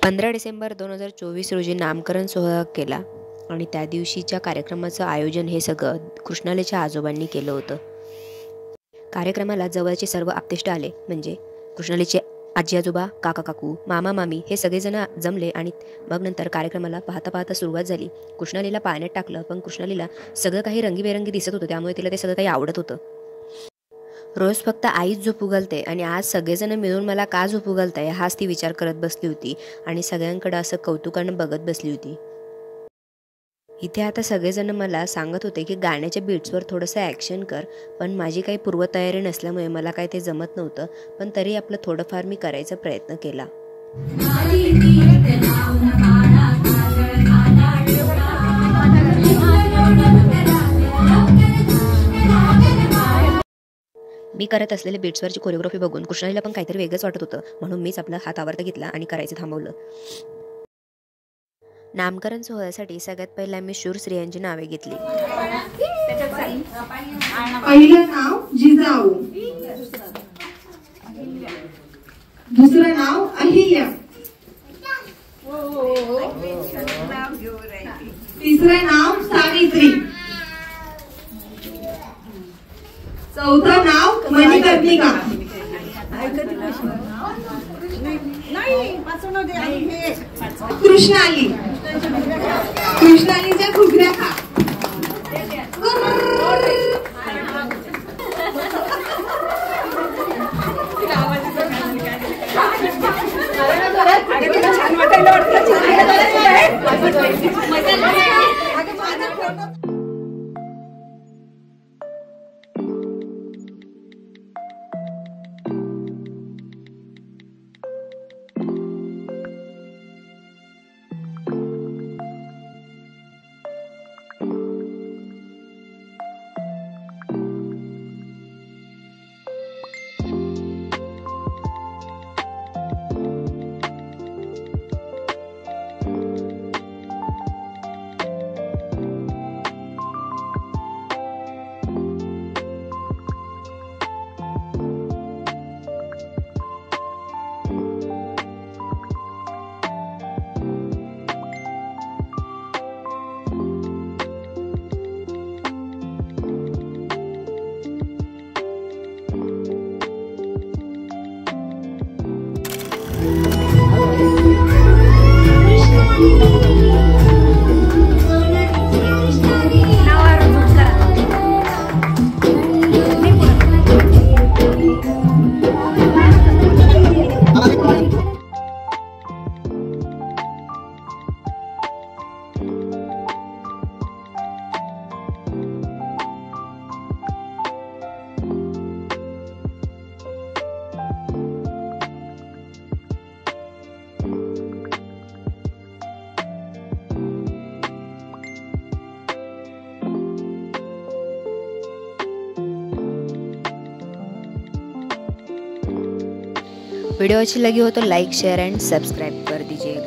15 डिसेंबर 2024 रोजी नामकरण सोहळा केला आणि त्या दिवशीच्या कार्यक्रमाचं आयोजन हे सगळं कृष्णालीच्या आजोबांनी केलं होतं. कार्यक्रमाला जवळचे सर्व आप्तेष्ट आले, म्हणजे कृष्णालीचे आजी आजोबा, काका काकू, मामा मामी हे सगळेजण जमले आणि मग नंतर कार्यक्रमाला पाहता पाहता सुरुवात झाली. कृष्णालीला पाळण्यात टाकलं, पण कृष्णालीला सगळं काही रंगीबेरंगी दिसत होतं, त्यामुळे तिला ते सगळं काही आवडत होतं. रोज फक्त आईच झोपू घालते आणि आज सगळेजण मिळून मला का झोपू घालताय हाच ती विचार करत बसली होती आणि सगळ्यांकडे असं कौतुकानं बघत बसली होती. इथे आता सगळेजण मला सांगत होते की गाण्याच्या बीट्सवर थोडंसं ॲक्शन कर, पण माझी काही पूर्वतयारी नसल्यामुळे मला काही ते जमत नव्हतं, पण तरी आपलं थोडंफार मी करायचा प्रयत्न केला. मी करत असलेल्या बीट्सवरची कोरिओग्राफी बघून कृष्णालीला पण काहीतरी वेगळंच वाटत होतं, म्हणून मीच आपला हात आवर्त घेतला आणि करायचं थांबवलं. नामकरण सोहळ्यासाठी सगळ्यात पहिला मी शूर स्त्रियांची नावे घेतली. पहिलं नाव जिजाऊ, दुसरं नाव अहिल्या, तिसरं नाव सावित्री, चौथं नाव मणिकर्णिका, कृष्णाली. कृष्णालीच्या घुगऱ्या खा. वीडियो अच्छी लगी हो तो लाइक शेयर एंड सब्सक्राइब कर दीजिएगा.